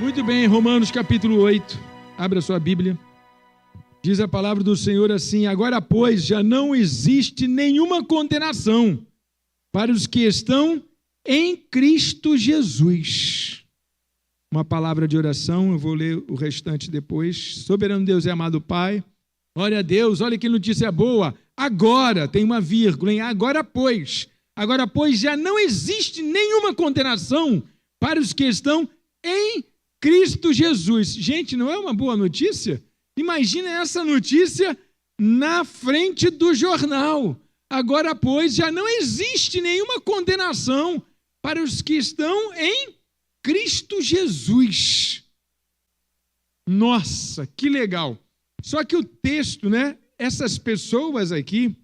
Muito bem, Romanos capítulo 8, abra sua Bíblia. Diz a palavra do Senhor assim: agora, pois, já não existe nenhuma condenação para os que estão em Cristo Jesus. Uma palavra de oração, eu vou ler o restante depois. Soberano Deus e amado Pai, glória a Deus, olha que notícia boa. Agora, tem uma vírgula, hein? Agora, pois, já não existe nenhuma condenação para os que estão em Cristo Jesus. Gente, não é uma boa notícia? Imagina essa notícia na frente do jornal. Agora, pois, já não existe nenhuma condenação para os que estão em Cristo Jesus. Nossa, que legal. Só que o texto, né? Essas pessoas aqui,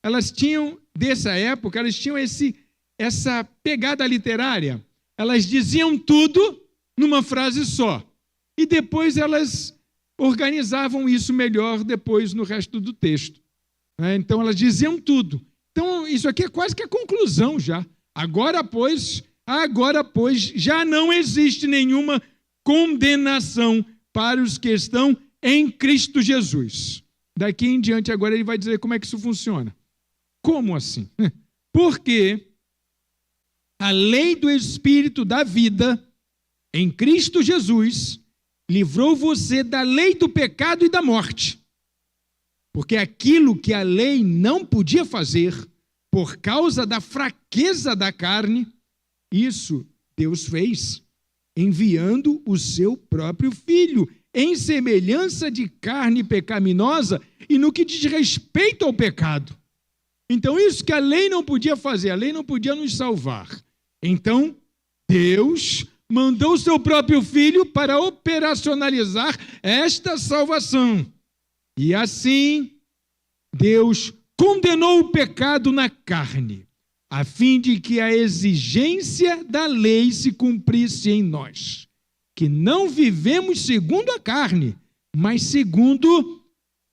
elas tinham, dessa época, elas tinham essa pegada literária. Elas diziam tudo numa frase só. E depois elas organizavam isso melhor depois no resto do texto. Então elas diziam tudo. Então isso aqui é quase que a conclusão já. Agora, pois, já não existe nenhuma condenação para os que estão em Cristo Jesus. Daqui em diante agora ele vai dizer como é que isso funciona. Como assim? Porque a lei do Espírito da vida em Cristo Jesus livrou você da lei do pecado e da morte. Porque aquilo que a lei não podia fazer, por causa da fraqueza da carne, isso Deus fez, enviando o seu próprio Filho, em semelhança de carne pecaminosa e no que diz respeito ao pecado. Então, isso que a lei não podia fazer, a lei não podia nos salvar. Então, Deus mandou o seu próprio Filho para operacionalizar esta salvação. E assim, Deus condenou o pecado na carne, a fim de que a exigência da lei se cumprisse em nós, que não vivemos segundo a carne, mas segundo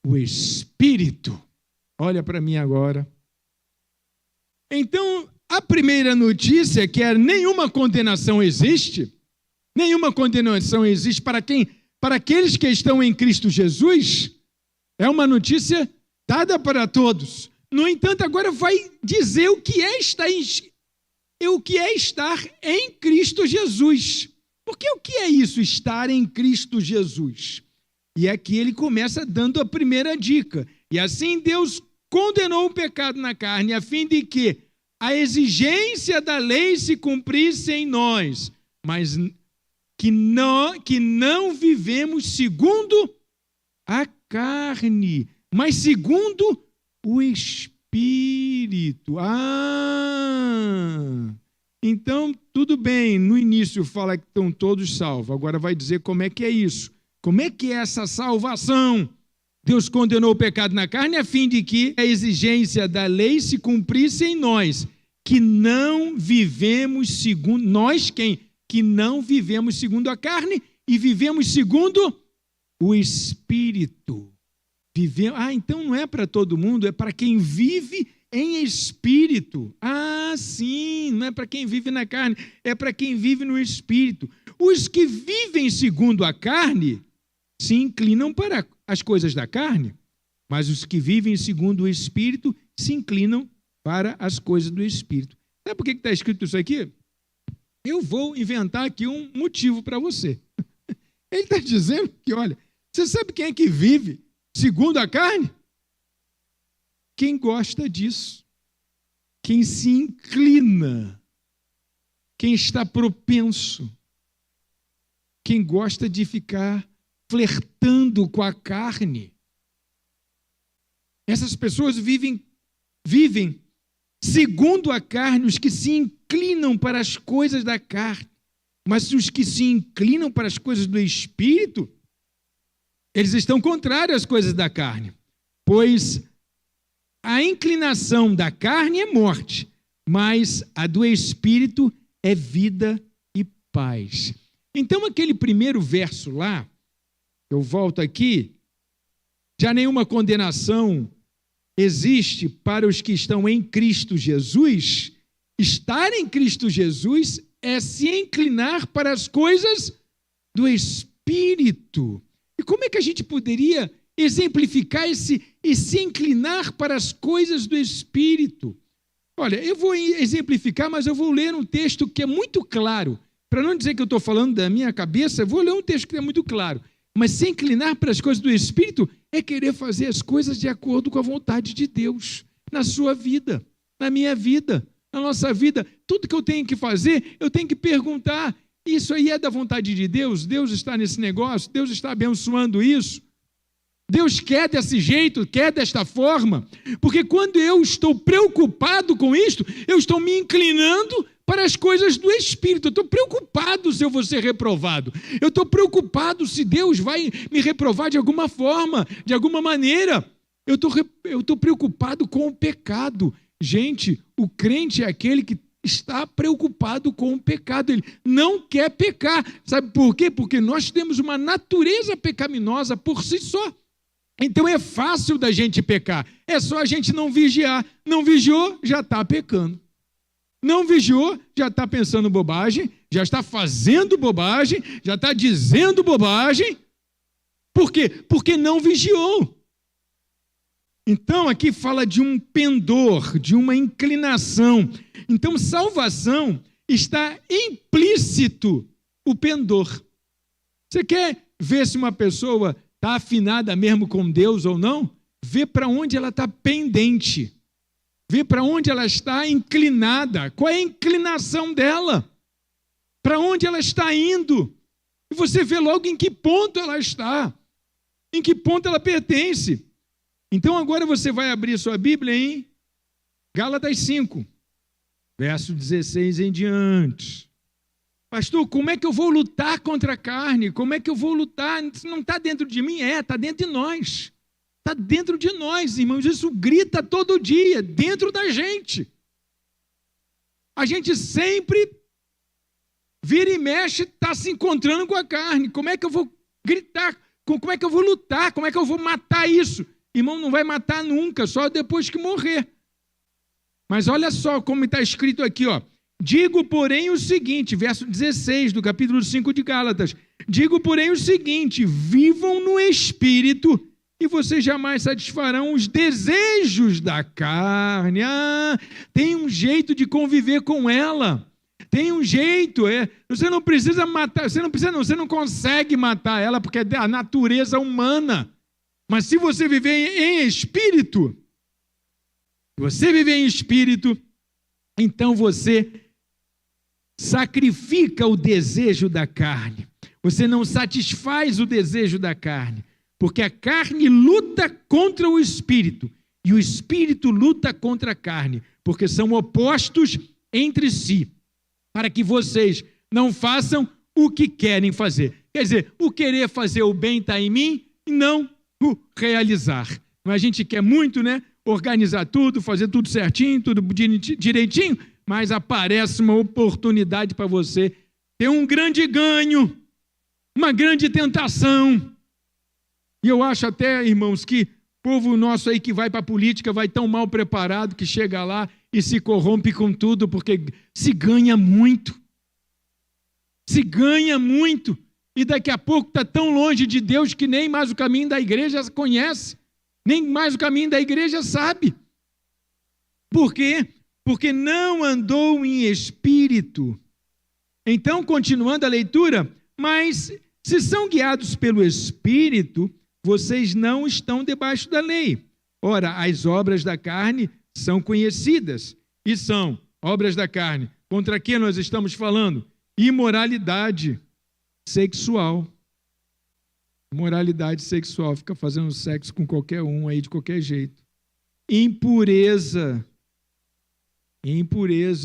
o Espírito. Olha para mim agora. Então, a primeira notícia, que é nenhuma condenação existe para aqueles que estão em Cristo Jesus, é uma notícia dada para todos. No entanto, agora vai dizer o que é estar em Cristo Jesus. Porque o que é isso, estar em Cristo Jesus? E aqui ele começa dando a primeira dica. E assim Deus condenou o pecado na carne, a fim de que a exigência da lei se cumprisse em nós, mas que não vivemos segundo a carne, mas segundo o Espírito. Então, tudo bem, no início fala que estão todos salvos, agora vai dizer como é que é isso. Como é que é essa salvação? Deus condenou o pecado na carne a fim de que a exigência da lei se cumprisse em nós, que não vivemos segundo... Nós quem? Que não vivemos segundo a carne e vivemos segundo o Espírito. Então não é para todo mundo, é para quem vive em Espírito. Sim, não é para quem vive na carne, é para quem vive no Espírito. Os que vivem segundo a carne se inclinam para as coisas da carne, mas os que vivem segundo o Espírito se inclinam para as coisas do Espírito. Sabe por que está escrito isso aqui? Eu vou inventar aqui um motivo para você. Ele está dizendo que, olha, você sabe quem é que vive segundo a carne? Quem gosta disso. Quem se inclina. Quem está propenso. Quem gosta de ficar flertando com a carne. Essas pessoas vivem segundo a carne, os que se inclinam para as coisas da carne. Mas os que se inclinam para as coisas do Espírito, eles estão contrários às coisas da carne. Pois a inclinação da carne é morte, mas a do Espírito é vida e paz. Então, aquele primeiro verso lá, eu volto aqui, já nenhuma condenação existe para os que estão em Cristo Jesus. Estar em Cristo Jesus é se inclinar para as coisas do Espírito. E como é que a gente poderia exemplificar esse inclinar para as coisas do Espírito? Olha, eu vou exemplificar, mas eu vou ler um texto que é muito claro. Para não dizer que eu estou falando da minha cabeça, eu vou ler um texto que é muito claro. Mas se inclinar para as coisas do Espírito é querer fazer as coisas de acordo com a vontade de Deus, na sua vida, na minha vida, na nossa vida. Tudo que eu tenho que fazer, eu tenho que perguntar: isso aí é da vontade de Deus? Deus está nesse negócio? Deus está abençoando isso? Deus quer desse jeito, quer desta forma? Porque quando eu estou preocupado com isto, eu estou me inclinando para as coisas do Espírito. Eu estou preocupado se eu vou ser reprovado. Eu estou preocupado se Deus vai me reprovar de alguma forma, de alguma maneira. Eu estou preocupado com o pecado. Gente, o crente é aquele que está preocupado com o pecado. Ele não quer pecar. Sabe por quê? Porque nós temos uma natureza pecaminosa por si só. Então é fácil da gente pecar. É só a gente não vigiar. Não vigiou, já está pecando. Não vigiou, já está pensando bobagem, já está fazendo bobagem, já está dizendo bobagem. Por quê? Porque não vigiou. Então aqui fala de um pendor, de uma inclinação. Então salvação está implícito o pendor. Você quer ver se uma pessoa está afinada mesmo com Deus ou não? Vê para onde ela está pendente. Vê para onde ela está inclinada. Qual é a inclinação dela? Para onde ela está indo? E você vê logo em que ponto ela está. Em que ponto ela pertence. Então agora você vai abrir sua Bíblia em Gálatas 5, verso 16 em diante. Pastor, como é que eu vou lutar contra a carne? Como é que eu vou lutar? Isso não está dentro de mim? Está dentro de nós. Está dentro de nós, irmãos. Isso grita todo dia, dentro da gente. A gente sempre vira e mexe, está se encontrando com a carne. Como é que eu vou gritar? Como é que eu vou lutar? Como é que eu vou matar isso? Irmão, não vai matar nunca, só depois que morrer. Mas olha só como está escrito aqui, ó. Digo, porém, o seguinte, verso 16 do capítulo 5 de Gálatas. Digo, porém, o seguinte: vivam no Espírito e vocês jamais satisfarão os desejos da carne. Tem um jeito de conviver com ela. Tem um jeito, você não precisa matar, você não consegue matar ela porque é a natureza humana. Mas se você viver em espírito, então você sacrifica o desejo da carne. Você não satisfaz o desejo da carne, porque a carne luta contra o espírito e o espírito luta contra a carne, porque são opostos entre si, para que vocês não façam o que querem fazer. Quer dizer, o querer fazer o bem está em mim e não o realizar. Mas a gente quer muito, organizar tudo, fazer tudo certinho, tudo direitinho, mas aparece uma oportunidade para você ter um grande ganho, uma grande tentação. E eu acho até, irmãos, que o povo nosso aí que vai para a política vai tão mal preparado que chega lá e se corrompe com tudo, porque se ganha muito. Se ganha muito. E daqui a pouco está tão longe de Deus que nem mais o caminho da igreja conhece, nem mais o caminho da igreja sabe. Por quê? Porque não andou em espírito. Então, continuando a leitura, mas se são guiados pelo Espírito, vocês não estão debaixo da lei. Ora, as obras da carne são conhecidas, e são obras da carne. Contra que nós estamos falando? Imoralidade sexual. Moralidade sexual, fica fazendo sexo com qualquer um aí de qualquer jeito. Impureza,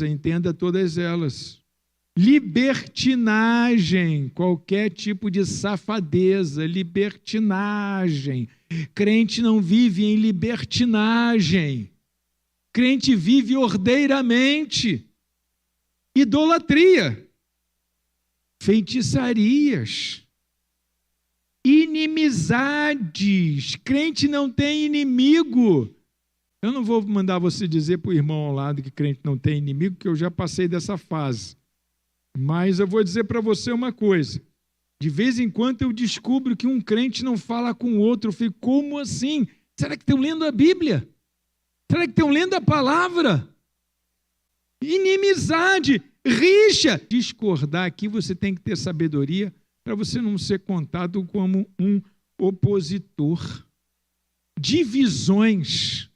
entenda todas elas. Libertinagem, qualquer tipo de safadeza, libertinagem. Crente não vive em libertinagem. Crente vive ordeiramente. Idolatria, feitiçarias, inimizades. Crente não tem inimigo. Eu não vou mandar você dizer para o irmão ao lado que crente não tem inimigo, porque eu já passei dessa fase. Mas eu vou dizer para você uma coisa. De vez em quando eu descubro que um crente não fala com o outro. Eu fico, como assim? Será que estão lendo a Bíblia? Será que estão lendo a palavra? Inimizade, rixa. Discordar aqui você tem que ter sabedoria para você não ser contado como um opositor. Divisões.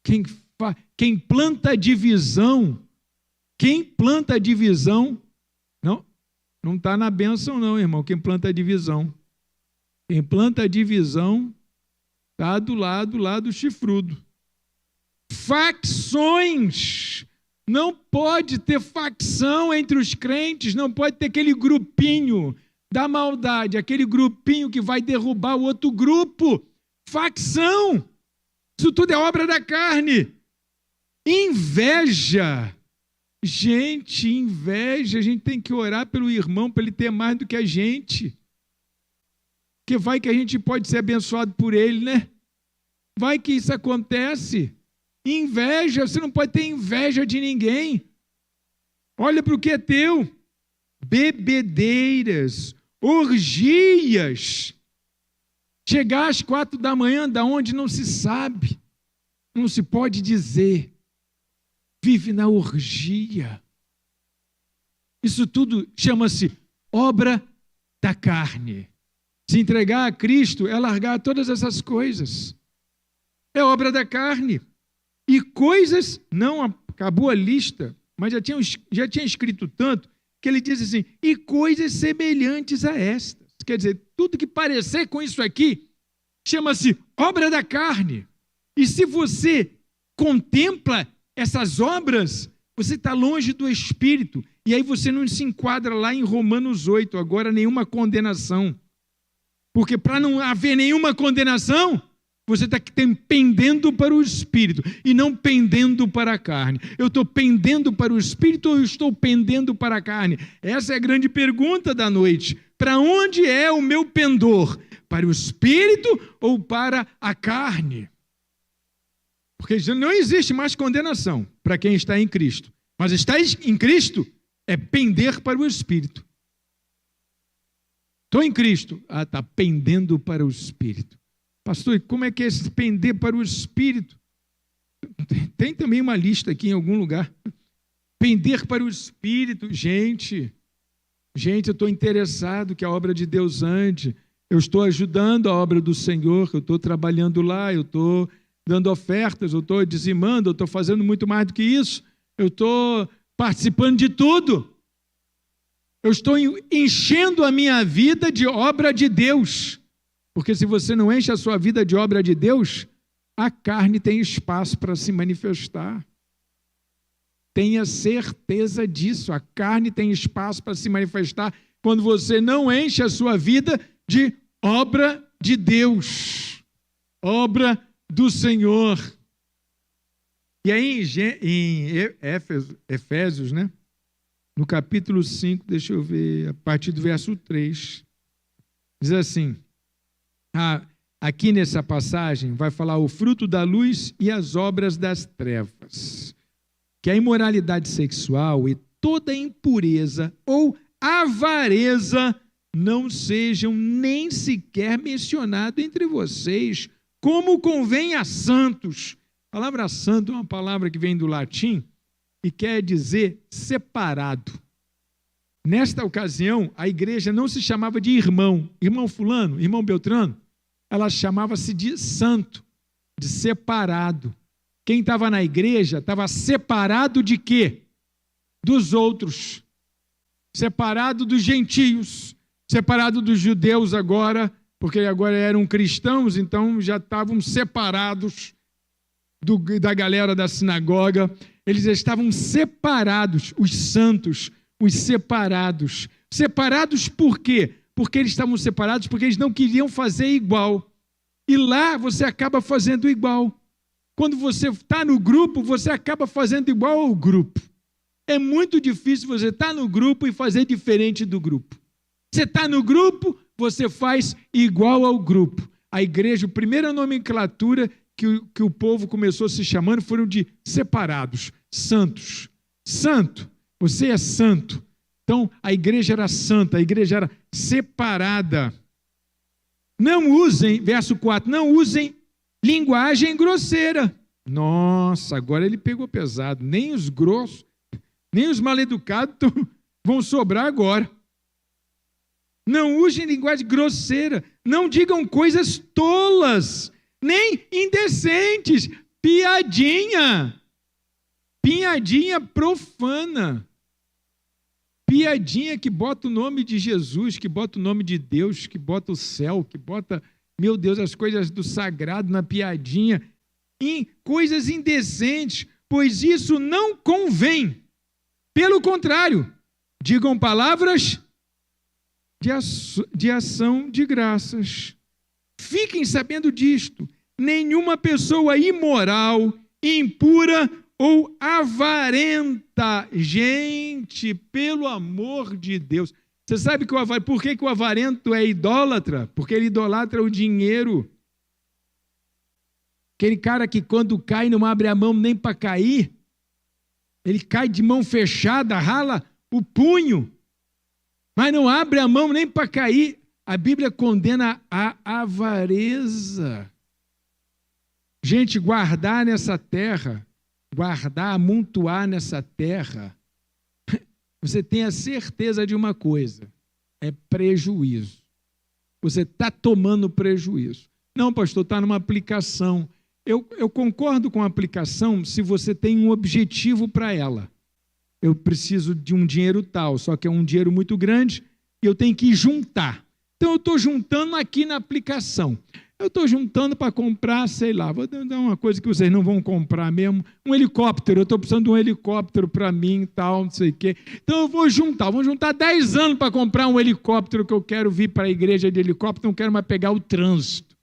Quem planta divisão, não está na bênção não, irmão, quem planta divisão. Quem planta divisão está do lado lá do chifrudo. Facções. Não pode ter facção entre os crentes, não pode ter aquele grupinho da maldade, aquele grupinho que vai derrubar o outro grupo. Facção. Isso tudo é obra da carne. Inveja. Gente, inveja. A gente tem que orar pelo irmão para ele ter mais do que a gente. Porque vai que a gente pode ser abençoado por ele, né? Vai que isso acontece. Inveja, você não pode ter inveja de ninguém. Olha para o que é teu. Bebedeiras, orgias. Chegar às 4 da manhã, da onde não se sabe, não se pode dizer. Vive na orgia. Isso tudo chama-se obra da carne. Se entregar a Cristo é largar todas essas coisas. É obra da carne. E coisas, não acabou a lista, mas já tinha escrito tanto, que ele diz assim, e coisas semelhantes a estas. Quer dizer, tudo que parecer com isso aqui, chama-se obra da carne. E se você contempla essas obras, você está longe do Espírito. E aí você não se enquadra lá em Romanos 8, agora nenhuma condenação. Porque para não haver nenhuma condenação, você está pendendo para o Espírito e não pendendo para a carne. Eu estou pendendo para o Espírito ou eu estou pendendo para a carne? Essa é a grande pergunta da noite. Para onde é o meu pendor? Para o Espírito ou para a carne? Porque não existe mais condenação para quem está em Cristo. Mas estar em Cristo é pender para o Espírito. Estou em Cristo. Está pendendo para o Espírito. Pastor, e como é que é esse pender para o Espírito? Tem também uma lista aqui em algum lugar. Pender para o Espírito. Gente, eu estou interessado que a obra de Deus ande. Eu estou ajudando a obra do Senhor, eu estou trabalhando lá, eu estou dando ofertas, eu estou dizimando, eu estou fazendo muito mais do que isso. Eu estou participando de tudo. Eu estou enchendo a minha vida de obra de Deus. Porque se você não enche a sua vida de obra de Deus, a carne tem espaço para se manifestar. Tenha certeza disso, a carne tem espaço para se manifestar quando você não enche a sua vida de obra de Deus, obra do Senhor. E aí em Efésios, né? No capítulo 5, deixa eu ver, a partir do verso 3, diz assim, aqui nessa passagem vai falar o fruto da luz e as obras das trevas, que a imoralidade sexual e toda impureza ou avareza não sejam nem sequer mencionados entre vocês, como convém a santos. A palavra santo é uma palavra que vem do latim e quer dizer separado. Nesta ocasião, a igreja não se chamava de irmão fulano, irmão Beltrano, ela chamava-se de santo, de separado. Quem estava na igreja estava separado de quê? Dos outros. Separado dos gentios, separado dos judeus agora, porque agora eram cristãos, então já estavam separados da galera da sinagoga. Eles estavam separados, os santos, os separados. Separados por quê? Porque eles estavam separados, porque eles não queriam fazer igual. E lá você acaba fazendo igual. Quando você está no grupo, você acaba fazendo igual ao grupo. É muito difícil você estar no grupo e fazer diferente do grupo. Você está no grupo, você faz igual ao grupo. A igreja, a primeira nomenclatura que o povo começou se chamando foram de separados, santos. Santo, você é santo. Então, a igreja era santa, a igreja era separada. Não usem, verso 4, não usem linguagem grosseira. Nossa, agora ele pegou pesado. Nem os grossos, nem os mal-educados vão sobrar agora. Não usem linguagem grosseira. Não digam coisas tolas, nem indecentes. Piadinha. Piadinha profana. Piadinha que bota o nome de Jesus, que bota o nome de Deus, que bota o céu, que bota, meu Deus, as coisas do sagrado na piadinha. Em coisas indecentes, pois isso não convém. Pelo contrário, digam palavras de ação de graças. Fiquem sabendo disto. Nenhuma pessoa imoral, impura ou avarenta, gente, pelo amor de Deus. Você sabe que por que o avarento é idólatra? Porque ele idolatra o dinheiro. Aquele cara que quando cai não abre a mão nem para cair, ele cai de mão fechada, rala o punho, mas não abre a mão nem para cair. A Bíblia condena a avareza. Gente, guardar nessa terra, guardar, amontoar nessa terra, você tem a certeza de uma coisa, é prejuízo. Você está tomando prejuízo. Não, pastor, está numa aplicação. Eu concordo com a aplicação se você tem um objetivo para ela. Eu preciso de um dinheiro tal, só que é um dinheiro muito grande e eu tenho que juntar. Então, eu estou juntando aqui na aplicação. Eu estou juntando para comprar, sei lá, vou dar uma coisa que vocês não vão comprar mesmo, um helicóptero. Eu estou precisando de um helicóptero para mim e tal, não sei o quê. Então, eu vou juntar 10 anos para comprar um helicóptero, que eu quero vir para a igreja de helicóptero, não quero mais pegar o trânsito.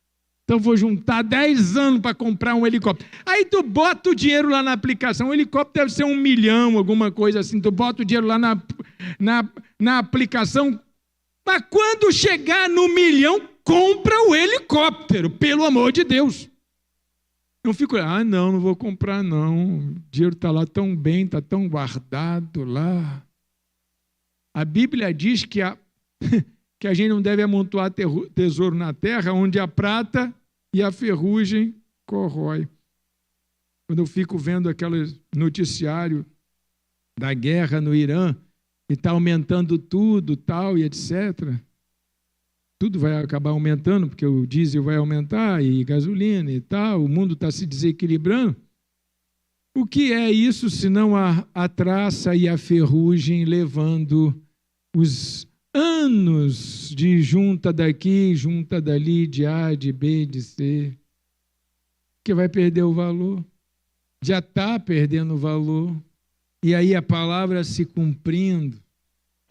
Então, vou juntar 10 anos para comprar um helicóptero. Aí, tu bota o dinheiro lá na aplicação. O helicóptero deve ser 1 milhão, alguma coisa assim. Tu bota o dinheiro lá na aplicação. Mas quando chegar no 1 milhão, compra o helicóptero, pelo amor de Deus. Não fico, não vou comprar não. O dinheiro está lá tão bem, está tão guardado lá. A Bíblia diz que a gente não deve amontoar tesouro na terra, onde a prata e a ferrugem corrói. Quando eu fico vendo aquele noticiário da guerra no Irã, e está aumentando tudo, tal, e etc., tudo vai acabar aumentando, porque o diesel vai aumentar, e gasolina e tal, o mundo está se desequilibrando. O que é isso, senão a traça e a ferrugem levando os anos de junta daqui, junta dali, de A, de B, de C, que vai perder o valor. Já está perdendo o valor. E aí a palavra se cumprindo.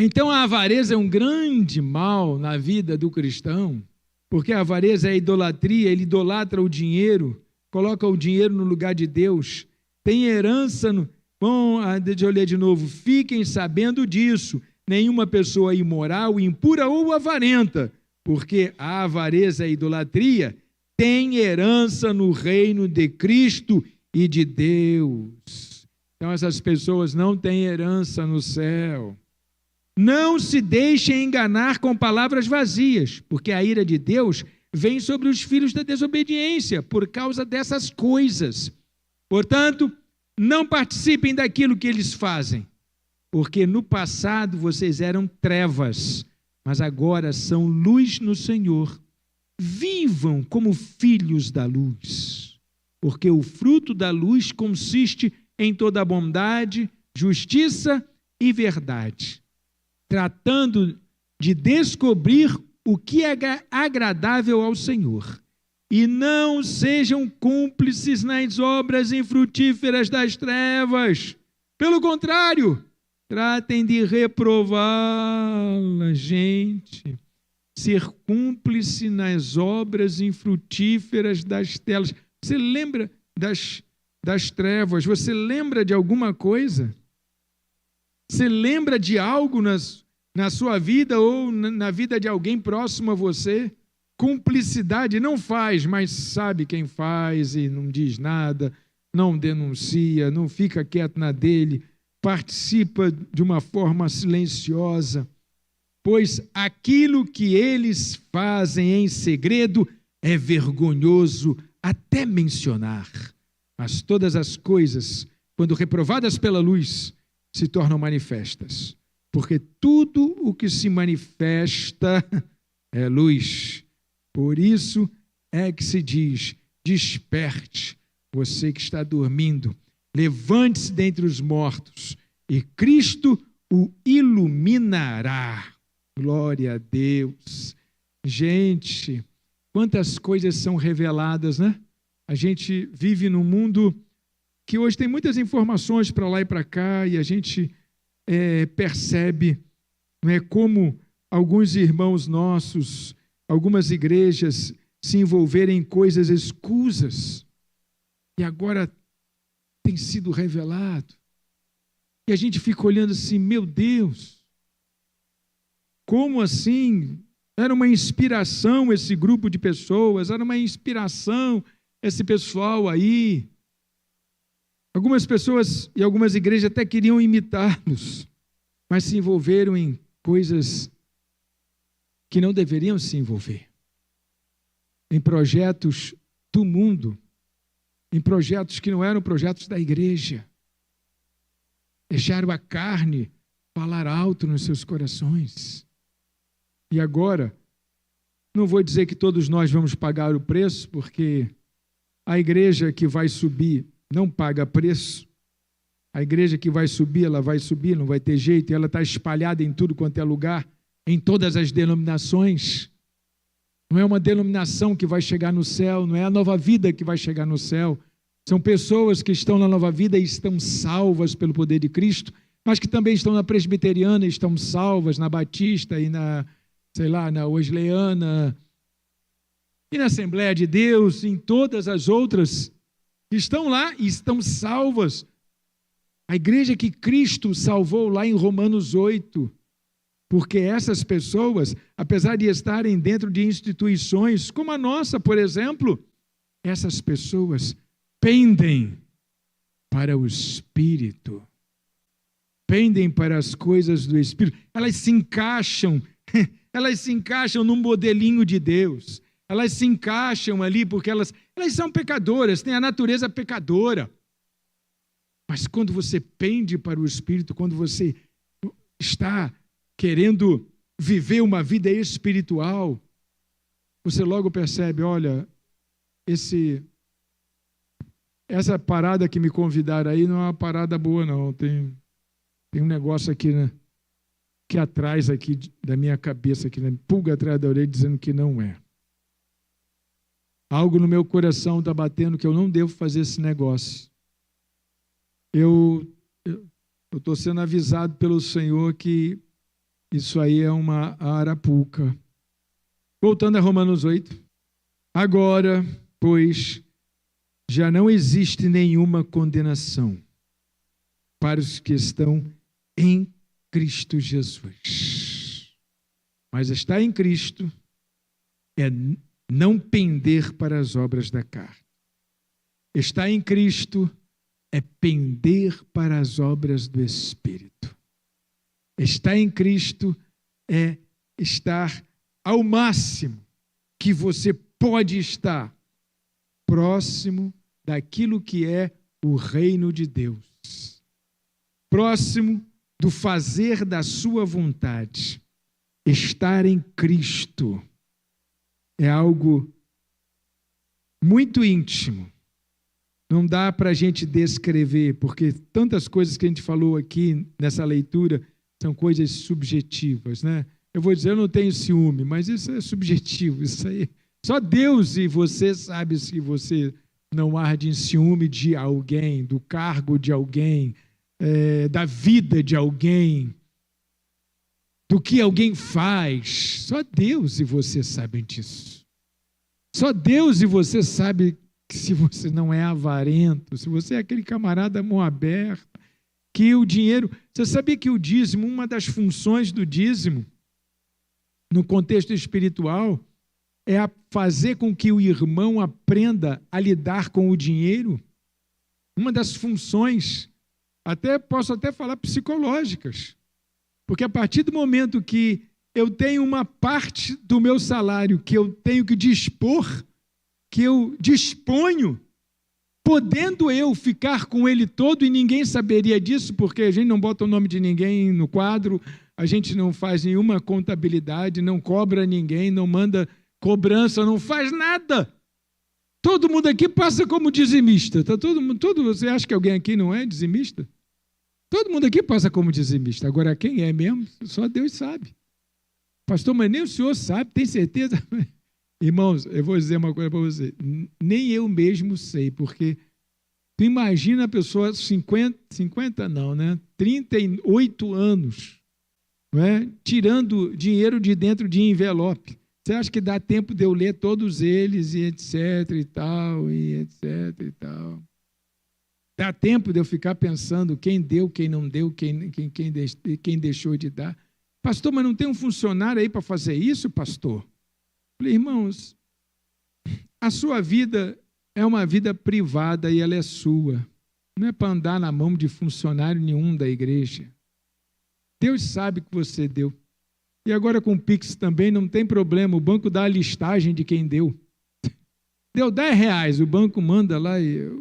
Então a avareza é um grande mal na vida do cristão, porque a avareza é a idolatria, ele idolatra o dinheiro, coloca o dinheiro no lugar de Deus, tem herança Bom, deixa eu ler de novo. Fiquem sabendo disso, nenhuma pessoa imoral, impura ou avarenta, porque a avareza e a idolatria têm herança no reino de Cristo e de Deus. Então essas pessoas não têm herança no céu. Não se deixem enganar com palavras vazias, porque a ira de Deus vem sobre os filhos da desobediência por causa dessas coisas. Portanto, não participem daquilo que eles fazem, porque no passado vocês eram trevas, mas agora são luz no Senhor. Vivam como filhos da luz, porque o fruto da luz consiste em toda bondade, justiça e verdade, tratando de descobrir o que é agradável ao Senhor. E não sejam cúmplices nas obras infrutíferas das trevas. Pelo contrário, tratem de reprová-las, gente. Ser cúmplice nas obras infrutíferas das telas. Você lembra das trevas? Você lembra de alguma coisa? Você lembra de algo na sua vida ou na vida de alguém próximo a você? Cumplicidade não faz, mas sabe quem faz e não diz nada, não denuncia, não fica quieto na dele. participa de uma forma silenciosa, pois aquilo que eles fazem em segredo é vergonhoso até mencionar. Mas todas as coisas, quando reprovadas pela luz, se tornam manifestas, porque tudo o que se manifesta é luz. Por isso é que se diz: desperte, você que está dormindo, levante-se dentre os mortos, e Cristo o iluminará. Glória a Deus. Gente, quantas coisas são reveladas, né? A gente vive num mundo que hoje tem muitas informações para lá e para cá, e a gente percebe, não é, como alguns irmãos nossos, algumas igrejas se envolverem em coisas escusas, e agora tem sido revelado. E a gente fica olhando assim: meu Deus, como assim? Era uma inspiração esse grupo de pessoas, era uma inspiração esse pessoal aí. Algumas pessoas e algumas igrejas até queriam imitá-los, mas se envolveram em coisas que não deveriam se envolver. Em projetos do mundo, em projetos que não eram projetos da igreja. Deixaram a carne falar alto nos seus corações. E agora, não vou dizer que todos nós vamos pagar o preço, porque a igreja que vai subir não paga preço. A igreja que vai subir, ela vai subir, não vai ter jeito, e ela está espalhada em tudo quanto é lugar, em todas as denominações. Não é uma denominação que vai chegar no céu, não é a Nova Vida que vai chegar no céu. São pessoas que estão na Nova Vida e estão salvas pelo poder de Cristo, mas que também estão na Presbiteriana e estão salvas, na Batista e na Wesleyana, e na Assembleia de Deus, em todas as outras, estão lá e estão salvas. A igreja que Cristo salvou lá em Romanos 8, porque essas pessoas, apesar de estarem dentro de instituições como a nossa, por exemplo, essas pessoas pendem para o Espírito, pendem para as coisas do Espírito. Elas se encaixam num modelinho de Deus. Elas se encaixam ali porque elas são pecadoras, têm a natureza pecadora. Mas quando você pende para o Espírito, quando você está querendo viver uma vida espiritual, você logo percebe: olha, essa parada que me convidaram aí não é uma parada boa, não. Tem um negócio aqui, né, que atrás aqui da minha cabeça, aqui, né, pulga atrás da orelha, dizendo que não é. Algo no meu coração está batendo que eu não devo fazer esse negócio. Eu estou sendo avisado pelo Senhor que isso aí é uma arapuca. Voltando a Romanos 8. Agora, pois, já não existe nenhuma condenação para os que estão em Cristo Jesus. Mas estar em Cristo é não pender para as obras da carne. Estar em Cristo é pender para as obras do Espírito. Estar em Cristo é estar ao máximo que você pode estar próximo daquilo que é o reino de Deus, próximo do fazer da sua vontade. Estar em Cristo é algo muito íntimo. Não dá para a gente descrever, porque tantas coisas que a gente falou aqui nessa leitura são coisas subjetivas, né? Eu vou dizer, eu não tenho ciúme, mas isso é subjetivo, isso aí. Só Deus e você sabe se você não arde em ciúme de alguém, do cargo de alguém, da vida de alguém, do que alguém faz. Só Deus e você sabem disso. Só Deus e você sabe que se você não é avarento, se você é aquele camarada mão aberta, que o dinheiro... Você sabia que o dízimo, uma das funções do dízimo, no contexto espiritual, é fazer com que o irmão aprenda a lidar com o dinheiro? Uma das funções posso até falar psicológicas. Porque a partir do momento que eu tenho uma parte do meu salário que eu tenho que dispor, que eu disponho, podendo eu ficar com ele todo e ninguém saberia disso, porque a gente não bota o nome de ninguém no quadro, a gente não faz nenhuma contabilidade, não cobra ninguém, não manda cobrança, não faz nada. Todo mundo aqui passa como dizimista. Tá você acha que alguém aqui não é dizimista? Todo mundo aqui passa como dizimista. Agora, quem é mesmo? Só Deus sabe. Pastor, mas nem o senhor sabe, tem certeza? Irmãos, eu vou dizer uma coisa para você. Nem eu mesmo sei, porque tu imagina a pessoa 50 não, né? 38 anos, não é? Tirando dinheiro de dentro de envelope. Você acha que dá tempo de eu ler todos eles e etc e tal, e etc e tal? Dá tempo de eu ficar pensando quem deu, quem não deu, quem deixou de dar? Pastor, mas não tem um funcionário aí para fazer isso, pastor? Falei, irmãos, a sua vida é uma vida privada e ela é sua. Não é para andar na mão de funcionário nenhum da igreja. Deus sabe que você deu. E agora com o Pix também não tem problema, o banco dá a listagem de quem deu. Deu R$10, o banco manda lá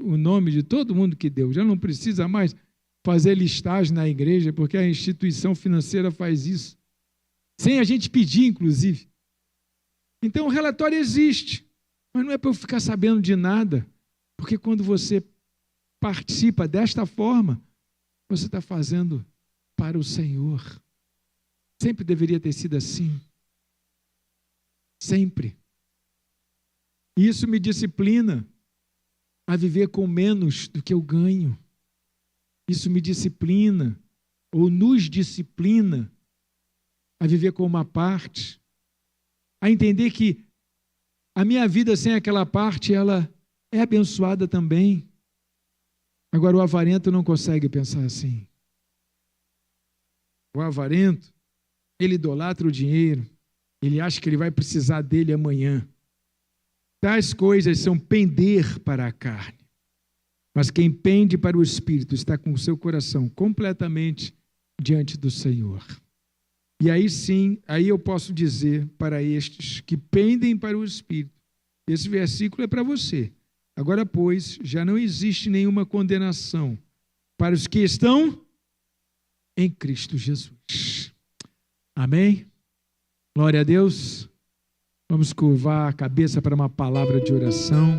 o nome de todo mundo que deu. Já não precisa mais fazer listagem na igreja, porque a instituição financeira faz isso. Sem a gente pedir, inclusive. Então o relatório existe, mas não é para eu ficar sabendo de nada, porque quando você participa desta forma, você está fazendo para o Senhor. Sempre deveria ter sido assim. Sempre. E isso me disciplina a viver com menos do que eu ganho. Isso me disciplina, ou nos disciplina, a viver com uma parte, a entender que a minha vida sem aquela parte, ela é abençoada também. Agora, o avarento não consegue pensar assim. O avarento, ele idolatra o dinheiro, ele acha que ele vai precisar dele amanhã. Tais coisas são pender para a carne. Mas quem pende para o Espírito está com o seu coração completamente diante do Senhor. E aí sim, aí eu posso dizer para estes que pendem para o Espírito, esse versículo é para você. Agora, pois, já não existe nenhuma condenação para os que estão em Cristo Jesus. Amém? Glória a Deus. Vamos curvar a cabeça para uma palavra de oração.